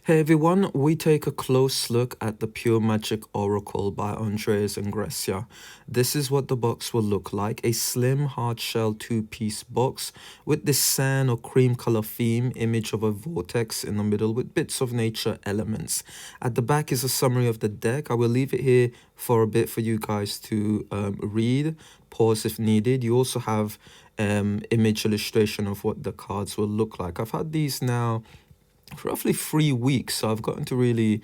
Hey everyone, we take a close look at the Pure Magic Oracle by Andres Engracia. This is what the box will look like, a slim hard-shell two-piece box with this sand or cream color theme, image of a vortex in the middle with bits of nature elements. At the back is a summary of the deck. I will leave it here for a bit for you guys to read, pause if needed. You also have image illustration of what the cards will look like. I've had these now for roughly 3 weeks, so I've gotten to really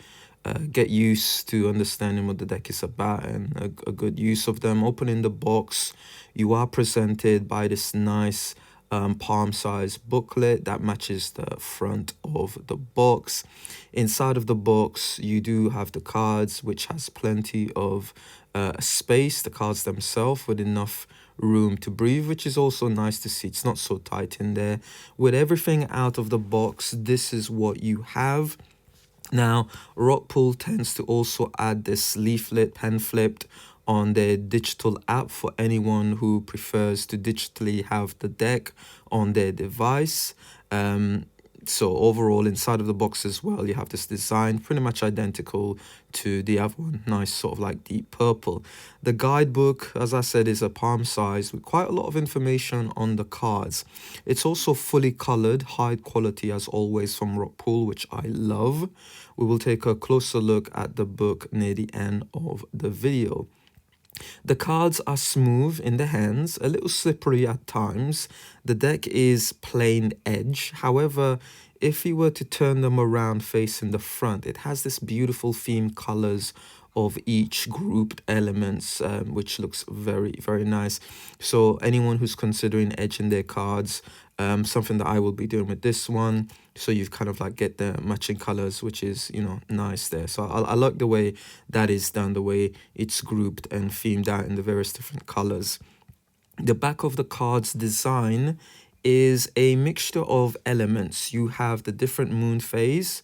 get used to understanding what the deck is about and a good use of them. Opening the box, you are presented by this nice palm-sized booklet that matches the front of the box. Inside of the box, you do have the cards, which has plenty of space, the cards themselves, with enough room to breathe, which is also nice to see. It's not so tight in there. With everything out of the box, this is what you have. Now, Rockpool tends to also add this leaflet pen flipped on their digital app for anyone who prefers to digitally have the deck on their device. So overall, inside of the box as well, you have this design pretty much identical to the other one, nice sort of like deep purple. The guidebook, as I said, is a palm size with quite a lot of information on the cards. It's also fully colored, high quality as always from Rockpool, which I love. We will take a closer look at the book near the end of the video. The cards are smooth in the hands, a little slippery at times. The deck is plain edge. However, if you were to turn them around facing the front, it has this beautiful theme colors of each grouped elements, which looks very, very nice. So anyone who's considering edging their cards, something that I will be doing with this one, so you've kind of like get the matching colors, which is, you know, nice there. So I like the way that is done, the way it's grouped and themed out in the various different colors. The back of the card's design is a mixture of elements. You have the different moon phase,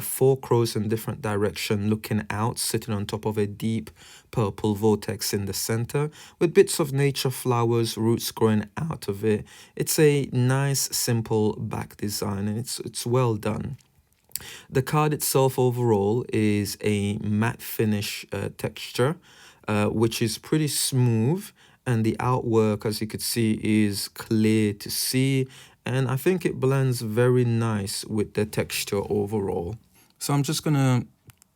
4 crows in different direction looking out, sitting on top of a deep purple vortex in the center, with bits of nature flowers, roots growing out of it. It's a nice, simple back design, and it's well done. The card itself overall is a matte finish texture, which is pretty smooth, and the artwork, as you could see, is clear to see, and I think it blends very nice with the texture overall. So I'm just gonna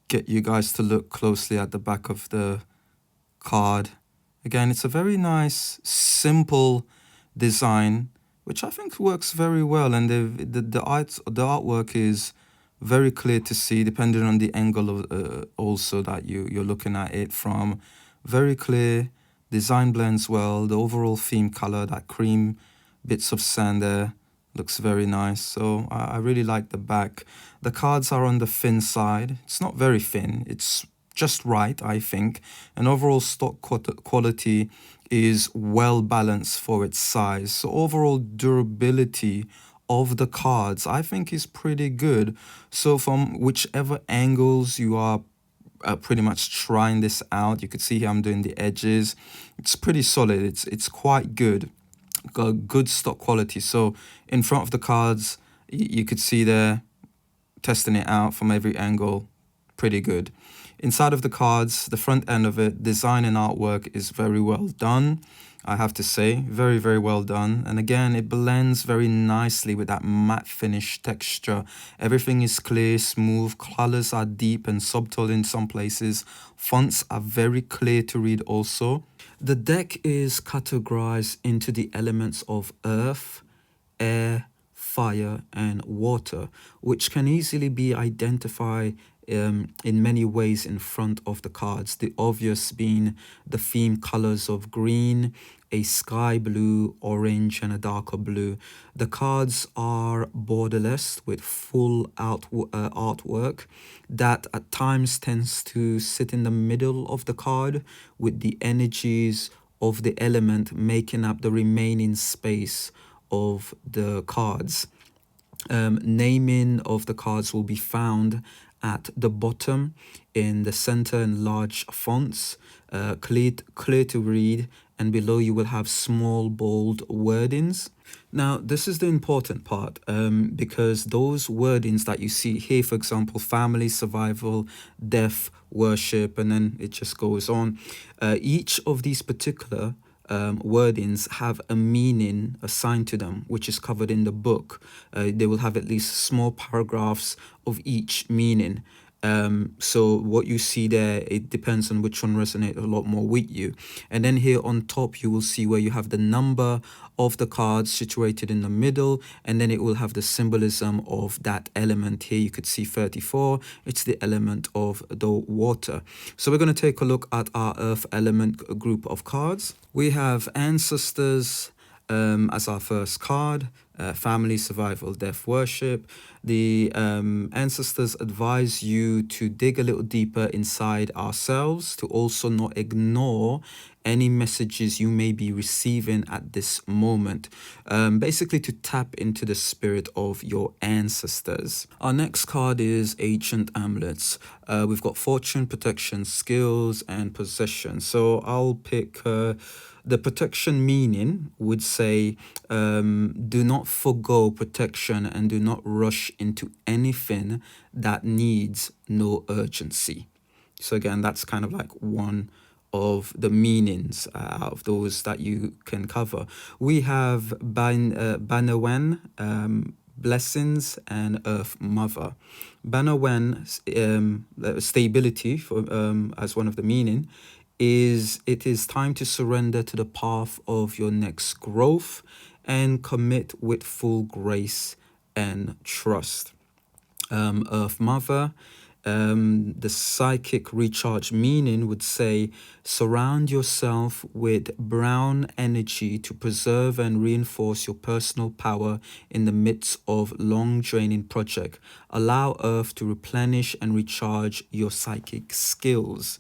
get you guys to look closely at the back of the card. Again, it's a very nice, simple design, which I think works very well, and the artwork is very clear to see depending on the angle of also that you're looking at it from. Very clear, design blends well, the overall theme color, that cream bits of sand there, looks very nice. So I really like the back. The cards are on the thin side. It's not very thin, it's just right, I think. And overall stock quality is well balanced for its size. So overall durability of the cards, I think, is pretty good. So from whichever angles you are pretty much trying this out, you could see here I'm doing the edges. It's pretty solid. It's quite good. Got good stock quality. So in front of the cards, you could see there, testing it out from every angle, pretty good. Inside of the cards, the front end of it, design and artwork is very well done, I have to say. Very, very well done. And again, it blends very nicely with that matte finish texture. Everything is clear, smooth, colors are deep and subtle in some places. Fonts are very clear to read also. The deck is categorized into the elements of earth, air, fire, and water, which can easily be identified in many ways in front of the cards. The obvious being the theme colors of green, a sky blue, orange, and a darker blue. The cards are borderless with full artwork that at times tends to sit in the middle of the card, with the energies of the element making up the remaining space of the cards. Naming of the cards will be found at the bottom, in the center in large fonts, clear to read, and below you will have small bold wordings. Now, this is the important part, because those wordings that you see here, for example, family, survival, death, worship, and then it just goes on. Each of these particular wordings have a meaning assigned to them, which is covered in the book. They will have at least small paragraphs of each meaning. So what you see there, it depends on which one resonates a lot more with you. And then here on top, you will see where you have the number of the cards situated in the middle, and then it will have the symbolism of that element. Here you could see 34, it's the element of the water. So we're going to take a look at our earth element group of cards. We have ancestors as our first card. Family, survival, death, worship. The ancestors advise you to dig a little deeper inside ourselves, to also not ignore any messages you may be receiving at this moment. Basically to tap into the spirit of your ancestors. Our next card is ancient amulets. We've got fortune, protection, skills, and possession. So I'll pick the protection meaning would say, do not forgo protection and do not rush into anything that needs no urgency. So again, that's kind of like one of the meanings out of those that you can cover. We have Banawen, blessings, and Earth Mother. Banawen, stability for as one of the meaning, is it is time to surrender to the path of your next growth and commit with full grace and trust. Earth Mother, the psychic recharge meaning would say, surround yourself with brown energy to preserve and reinforce your personal power in the midst of long draining project. Allow Earth to replenish and recharge your psychic skills.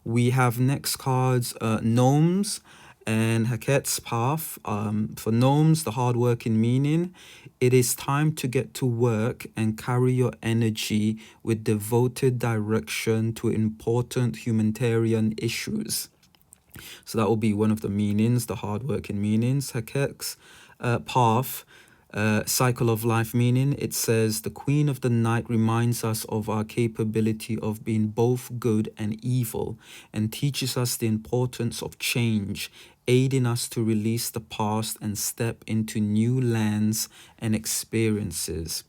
We have next cards, gnomes and Haket's path. For gnomes, the hardworking meaning, it is time to get to work and carry your energy with devoted direction to important humanitarian issues. So that will be one of the meanings, the hardworking meanings. Haket's path, cycle of life meaning, it says the Queen of the Night reminds us of our capability of being both good and evil and teaches us the importance of change, aiding us to release the past and step into new lands and experiences.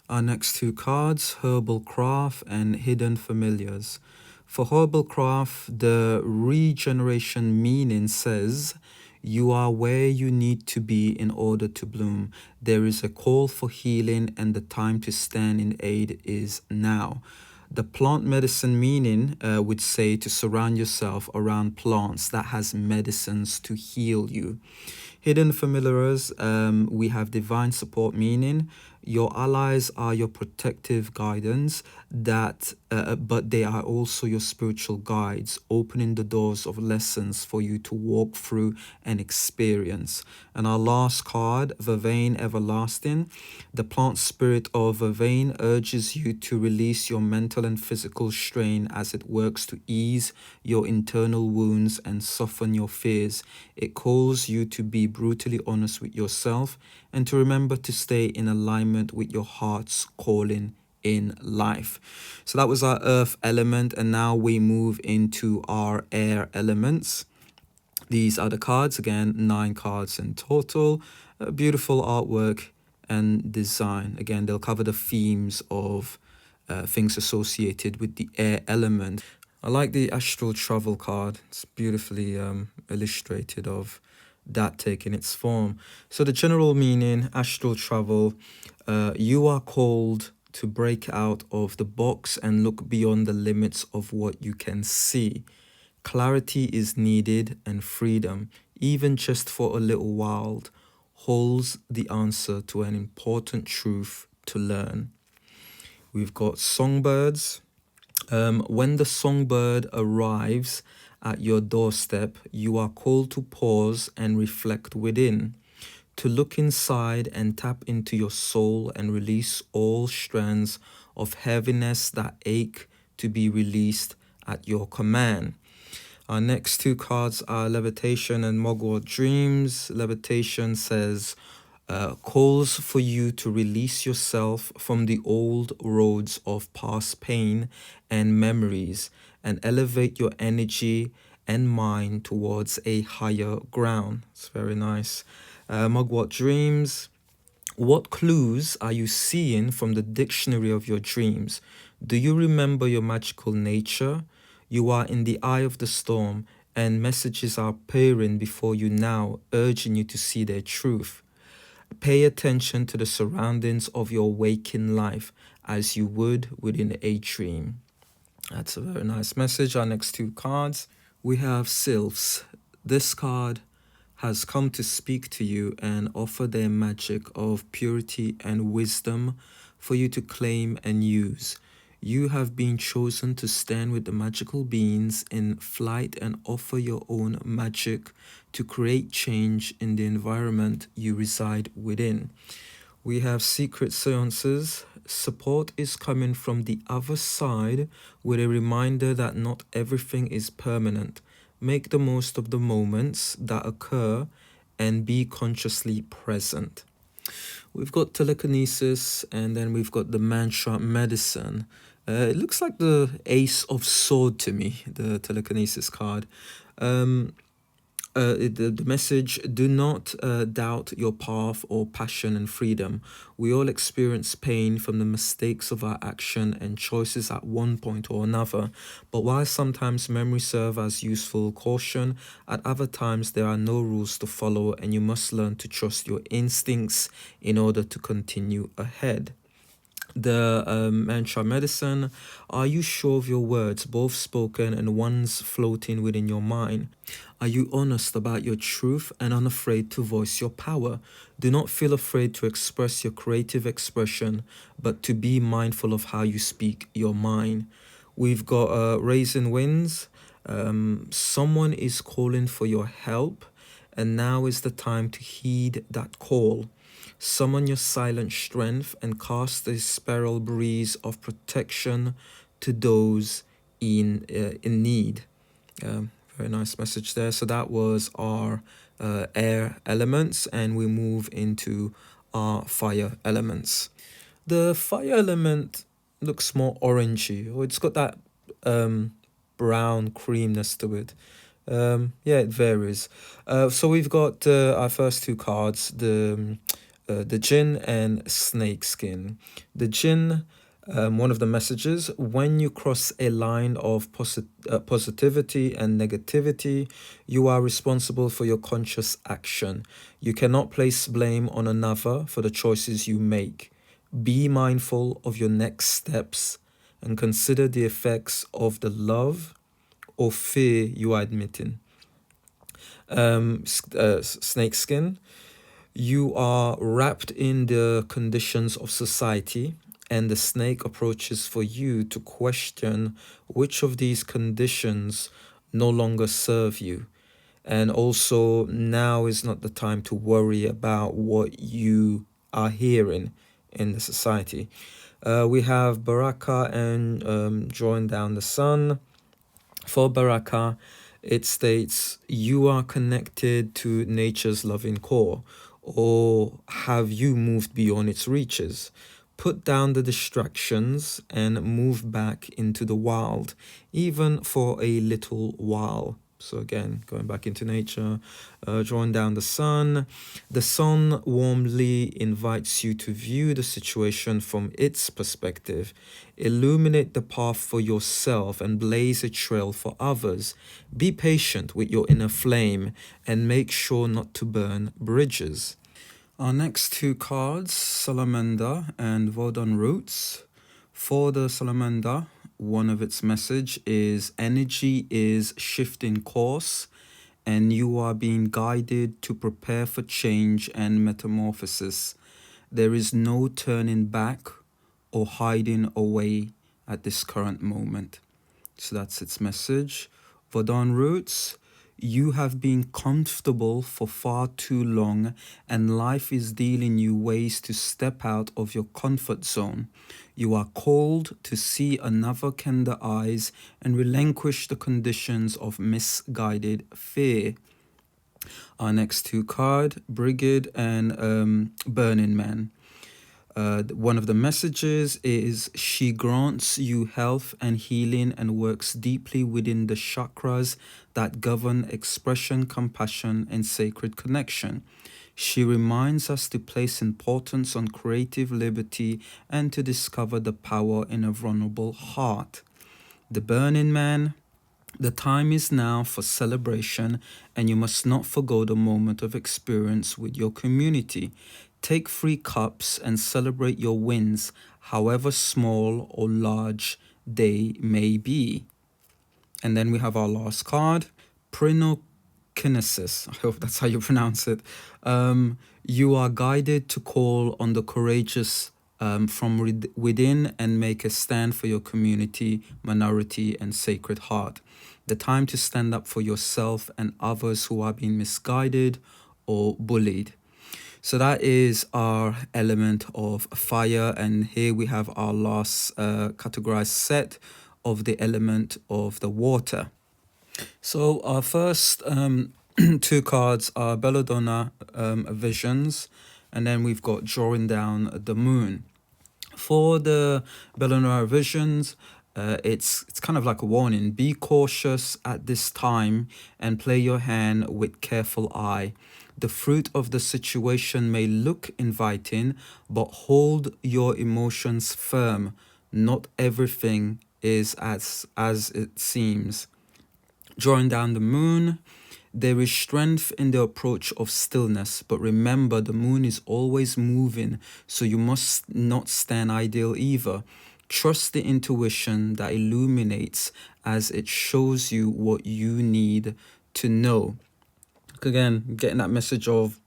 Our next two cards, Herbal Craft and Hidden Familiars. For Herbal Craft, the regeneration meaning says, you are where you need to be in order to bloom. There is a call for healing and the time to stand in aid is now. The plant medicine meaning would say to surround yourself around plants that has medicines to heal you. Hidden familiars, we have divine support meaning. Your allies are your protective guidance, but they are also your spiritual guides, opening the doors of lessons for you to walk through and experience. And our last card, Vervain Everlasting. The plant spirit of Vervain urges you to release your mental and physical strain as it works to ease your internal wounds and soften your fears. It calls you to be brutally honest with yourself and to remember to stay in alignment with your heart's calling in life. So that was our earth element, and now we move into our air elements. These are the cards, again, 9 cards in total. Beautiful artwork and design. Again, they'll cover the themes of things associated with the air element. I like the astral travel card. It's beautifully illustrated of that taking its form. So the general meaning, astral travel, you are called to break out of the box and look beyond the limits of what you can see. Clarity is needed, and freedom, even just for a little while, holds the answer to an important truth to learn. We've got songbirds. When the songbird arrives at your doorstep, you are called to pause and reflect within, to look inside and tap into your soul and release all strands of heaviness that ache to be released at your command. Our next two cards are Levitation and Mugwort Dreams. Levitation says, calls for you to release yourself from the old roads of past pain and memories and elevate your energy and mind towards a higher ground. It's very nice. Mugwort Dreams. What clues are you seeing from the dictionary of your dreams? Do you remember your magical nature? You are in the eye of the storm, and messages are appearing before you now, urging you to see their truth. Pay attention to the surroundings of your waking life as you would within a dream. That's a very nice message. Our next two cards, we have Sylphs. This card has come to speak to you and offer their magic of purity and wisdom for you to claim and use. You have been chosen to stand with the magical beings in flight and offer your own magic to create change in the environment you reside within. We have secret seances. Support is coming from the other side with a reminder that not everything is permanent. Make the most of the moments that occur and be consciously present. We've got telekinesis, and then we've got the mantra medicine. It looks like the Ace of Sword to me, the telekinesis card. The message, do not doubt your path or passion and freedom. We all experience pain from the mistakes of our action and choices at one point or another. But while sometimes memories serve as useful caution, at other times there are no rules to follow, and you must learn to trust your instincts in order to continue ahead. The mantra medicine, are you sure of your words, both spoken and ones floating within your mind? Are you honest about your truth and unafraid to voice your power? Do not feel afraid to express your creative expression, but to be mindful of how you speak your mind. We've got raising winds. Someone is calling for your help, and now is the time to heed that call. Summon your silent strength and cast a spiral breeze of protection to those in need. Very nice message there. So that was our air elements, and we move into our fire elements. The fire element looks more orangey, or it's got that brown creamness to it. Yeah, it varies. So we've got our first two cards, the Jinn and Snakeskin. The Jinn, one of the messages, when you cross a line of positivity and negativity, you are responsible for your conscious action. You cannot place blame on another for the choices you make. Be mindful of your next steps and consider the effects of the love or fear you are admitting. Snakeskin, you are wrapped in the conditions of society, and the snake approaches for you to question which of these conditions no longer serve you. And also, now is not the time to worry about what you are hearing in the society. We have Baraka and drawing down the sun. For Baraka, it states, you are connected to nature's loving core, or have you moved beyond its reaches? Put down the distractions and move back into the wild, even for a little while. So again, going back into nature, drawing down the sun. The sun warmly invites you to view the situation from its perspective. Illuminate the path for yourself and blaze a trail for others. Be patient with your inner flame and make sure not to burn bridges. Our next two cards, Salamander and Vodun Roots. For the Salamander, one of its message is energy is shifting course and you are being guided to prepare for change and metamorphosis. There is no turning back or hiding away at this current moment. So that's its message. Vodun Roots, You have been comfortable for far too long, and life is dealing you ways to step out of your comfort zone. You are called to see another candor eyes and relinquish the conditions of misguided fear. Our next two card, Brigade and Burning Man. One of the messages is she grants you health and healing and works deeply within the chakras that govern expression, compassion, and sacred connection. She reminds us to place importance on creative liberty and to discover the power in a vulnerable heart. The Burning Man. The time is now for celebration, and you must not forgo the moment of experience with your community. Take 3 cups and celebrate your wins, however small or large they may be. And then we have our last card, Prinokinesis. I hope that's how you pronounce it. You are guided to call on the courageous from within and make a stand for your community, minority, and sacred heart. The time to stand up for yourself and others who are being misguided or bullied. So that is our element of fire, and here we have our last categorized set of the element of the water. So our first 2 cards are Belladonna Visions, and then we've got Drawing Down the Moon. For the Belladonna Visions, it's kind of like a warning. Be cautious at this time and play your hand with careful eye. The fruit of the situation may look inviting, but hold your emotions firm. Not everything is as it seems. Drawing down the moon, there is strength in the approach of stillness, but remember the moon is always moving, so you must not stand idle either. Trust the intuition that illuminates as it shows you what you need to know. Again, getting that message of,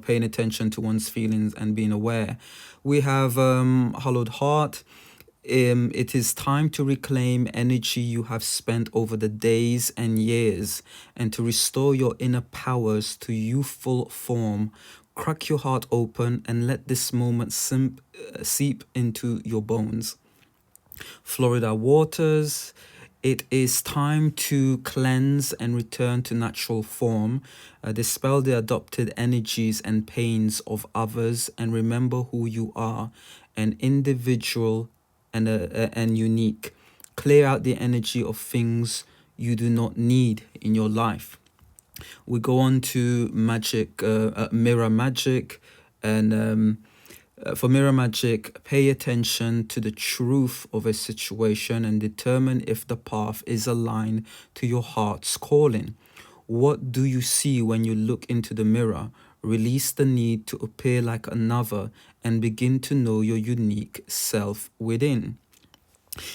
paying attention to one's feelings and being aware. We have Hollowed Heart. It is time to reclaim energy you have spent over the days and years and to restore your inner powers to youthful form. Crack your heart open and let this moment seep into your bones. Florida waters. It is time to cleanse and return to natural form. Dispel the adopted energies and pains of others and remember who you are, an individual and unique. Clear out the energy of things you do not need in your life. We go on to magic, mirror magic, and for mirror magic, pay attention to the truth of a situation and determine if the path is aligned to your heart's calling. What do you see when you look into the mirror? Release the need to appear like another and begin to know your unique self within.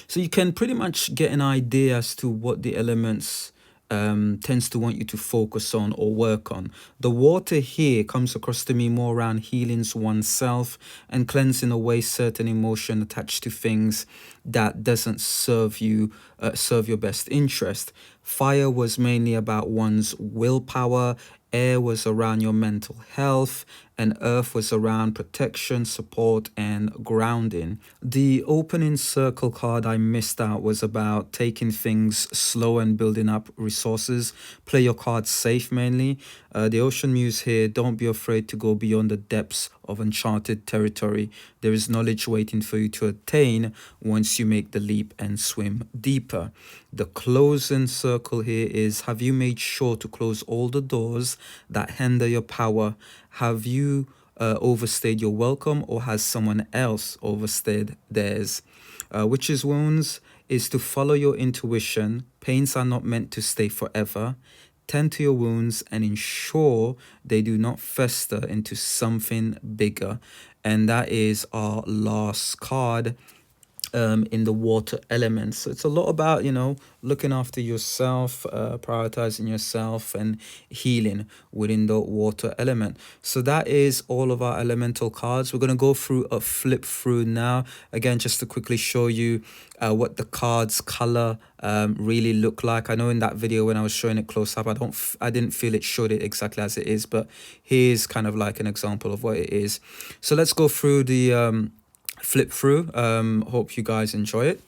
So you can pretty much get an idea as to what the elements tends to want you to focus on or work on. The water here comes across to me more around healing oneself and cleansing away certain emotion attached to things that doesn't serve you, serve your best interest. Fire was mainly about one's willpower, air was around your mental health, and earth was around protection, support, and grounding. The opening circle card I missed out was about taking things slow and building up resources. Play your cards safe mainly. The Ocean Muse here, don't be afraid to go beyond the depths of uncharted territory. There is knowledge waiting for you to attain once you make the leap and swim deeper. The closing circle here is, have you made sure to close all the doors that hinder your power? Have you overstayed your welcome, or has someone else overstayed theirs? Witch's Wounds is to follow your intuition. Pains are not meant to stay forever. Tend to your wounds and ensure they do not fester into something bigger. And that is our last card. in the water elements. So it's a lot about, looking after yourself, prioritizing yourself, and healing within the water element. So that is all of our elemental cards. We're going to go through a flip through now, again, just to quickly show you what the cards color really look like. I know in that video when I was showing it close up, I didn't feel it showed it exactly as it is, but here's kind of like an example of what it is. So let's go through the flip through. Hope you guys enjoy it.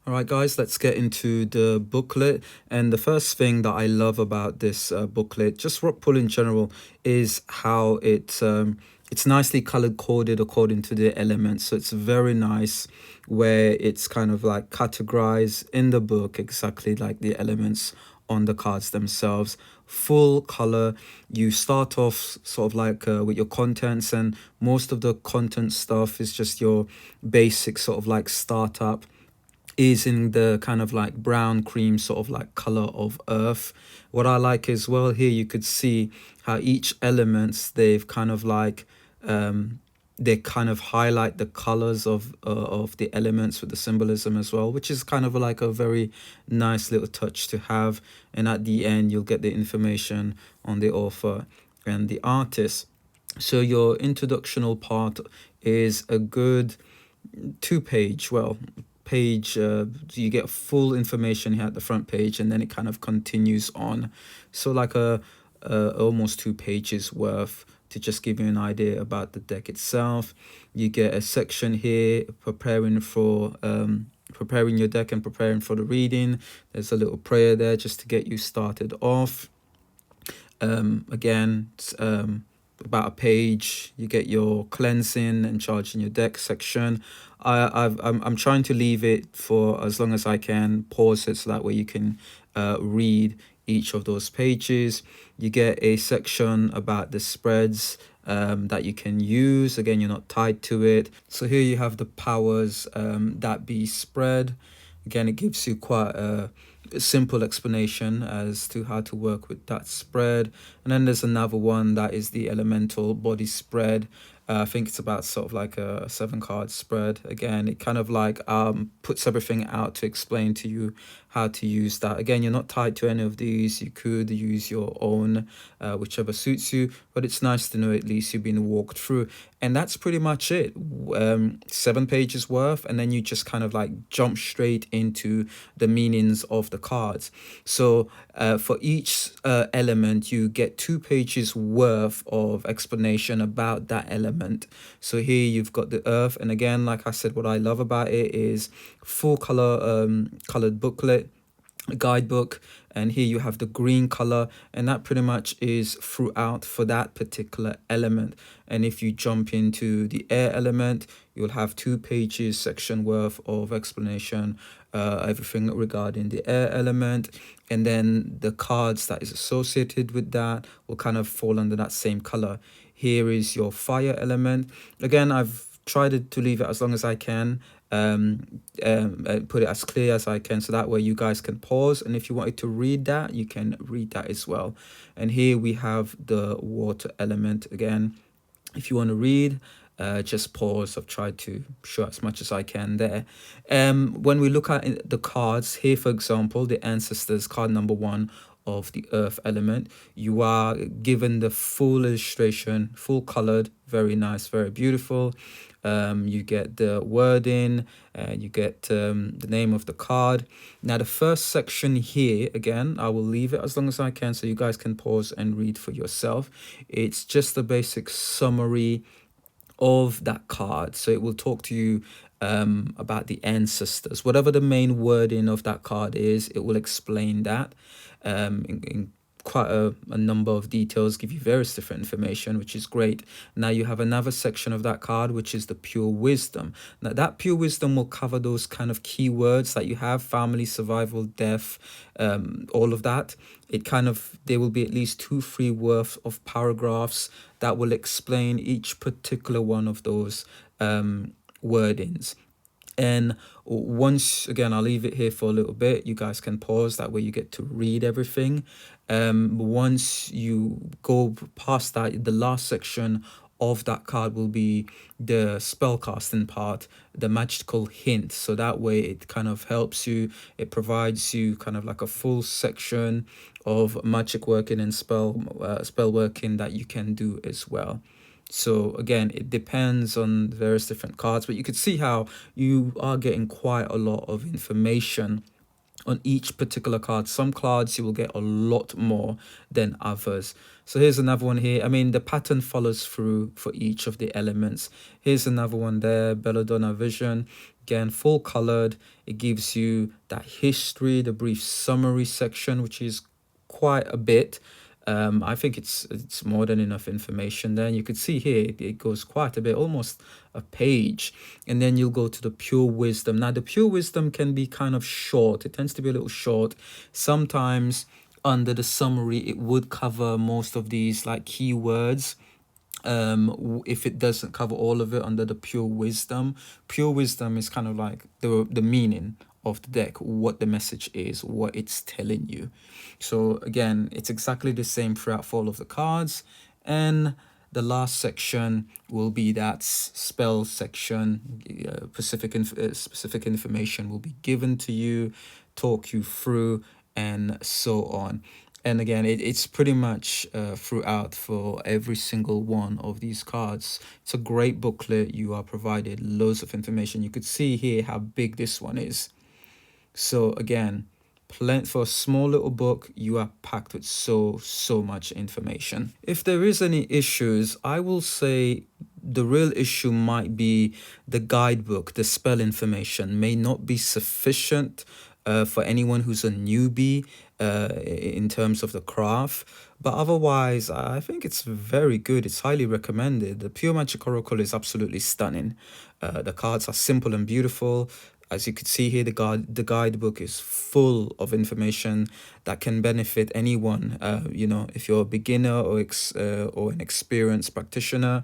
All right, guys, let's get into the booklet. And the first thing that I love about this booklet, just Rockpool in general, is how it's nicely color coded according to the elements. So it's very nice where it's kind of like categorized in the book exactly like the elements on the cards themselves. Full color. You start off sort of like with your contents, and most of the content stuff is just your basic sort of like startup, is in the kind of like brown cream sort of like color of earth. What I like as well here, you could see how each elements, they've kind of like they kind of highlight the colors of the elements with the symbolism as well, which is kind of like a very nice little touch to have. And at the end, you'll get the information on the author and the artist. So your introductional part is a good 2-page, page. You get full information here at the front page, and then it kind of continues on. So like a almost 2 pages worth to just give you an idea about the deck itself. You get a section here preparing your deck and preparing for the reading. There's a little prayer there just to get you started off. Again, about a page. You get your cleansing and charging your deck section. I'm trying to leave it for as long as I can, pause it so that way you can read each of those pages. You get a section about the spreads that you can use. Again, you're not tied to it. So here you have the powers that be spread. Again, it gives you quite a simple explanation as to how to work with that spread. And then there's another one that is the elemental body spread. I think it's about sort of like a 7 card spread. Again, it kind of like puts everything out to explain to you how to use that. Again, you're not tied to any of these. You could use your own, whichever suits you, but it's nice to know at least you've been walked through. And that's pretty much it. 7 pages worth, and then you just kind of like jump straight into the meanings of the cards. So for each element, you get 2 pages worth of explanation about that element. So here you've got the earth, and again, like I said, what I love about it is full color colored booklet, a guidebook, and here you have the green color, and that pretty much is throughout for that particular element. And if you jump into the air element, you'll have 2 pages section worth of explanation, everything regarding the air element, and then the cards that is associated with that will kind of fall under that same color. Here is your fire element. Again, I've tried to leave it as long as I can, put it as clear as I can, so that way you guys can pause, and if you wanted to read that, you can read that as well. And here we have the water element. Again, if you want to read, just pause. I've tried to show as much as I can there. When we look at the cards here, for example, the ancestors card number 1 of the earth element, you are given the full illustration, full colored, very nice, very beautiful. You get the wording, you get the name of the card. Now the first section here, again, I will leave it as long as I can so you guys can pause and read for yourself. It's just a basic summary of that card. So it will talk to you about the ancestors. Whatever the main wording of that card is, it will explain that in quite a number of details, give you various different information, which is great. Now you have another section of that card, which is the pure wisdom. Now that pure wisdom will cover those kind of keywords that you have: family, survival, death, all of that. It kind of, there will be at least 2-3 worth of paragraphs that will explain each particular one of those wordings. And once again, I'll leave it here for a little bit. You guys can pause. That way you get to read everything. Once you go past that, the last section of that card will be the spellcasting part, the magical hint. So that way it kind of helps you. It provides you kind of like a full section of magic working and spell working that you can do as well. So again, it depends on various different cards, but you could see how you are getting quite a lot of information on each particular card. Some cards you will get a lot more than others. So here's another one here. I mean, the pattern follows through for each of the elements. Here's another one there, Belladonna Vision. Again, full colored. It gives you that history, the brief summary section, which is quite a bit. I think it's more than enough information. Then you could see here it goes quite a bit, almost a page, and then you'll go to the pure wisdom. Now the pure wisdom can be kind of short. It tends to be a little short. Sometimes under the summary it would cover most of these like keywords. If it doesn't cover all of it under the pure wisdom is kind of like the meaning of the deck, what the message is, what it's telling you. So again, it's exactly the same throughout for all of the cards. And the last section will be that spell section. Specific information will be given to you, talk you through, and so on. And again, it's pretty much throughout for every single one of these cards. It's a great booklet. You are provided loads of information. You could see here how big this one is. So again, for a small little book, you are packed with so much information. If there is any issues, I will say the real issue might be the guidebook. The spell information may not be sufficient for anyone who's a newbie in terms of the craft, but otherwise I think it's very good. It's highly recommended. The Pure Magic Oracle is absolutely stunning. The cards are simple and beautiful. As you can see here, the guidebook is full of information that can benefit anyone. You know, if you're a beginner or an experienced practitioner,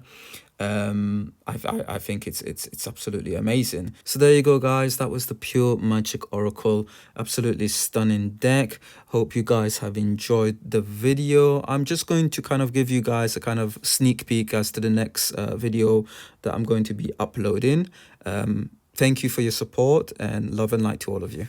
I think it's absolutely amazing. So there you go, guys. That was the Pure Magic Oracle. Absolutely stunning deck. Hope you guys have enjoyed the video. I'm just going to kind of give you guys a kind of sneak peek as to the next video that I'm going to be uploading. Thank you for your support, and love and light to all of you.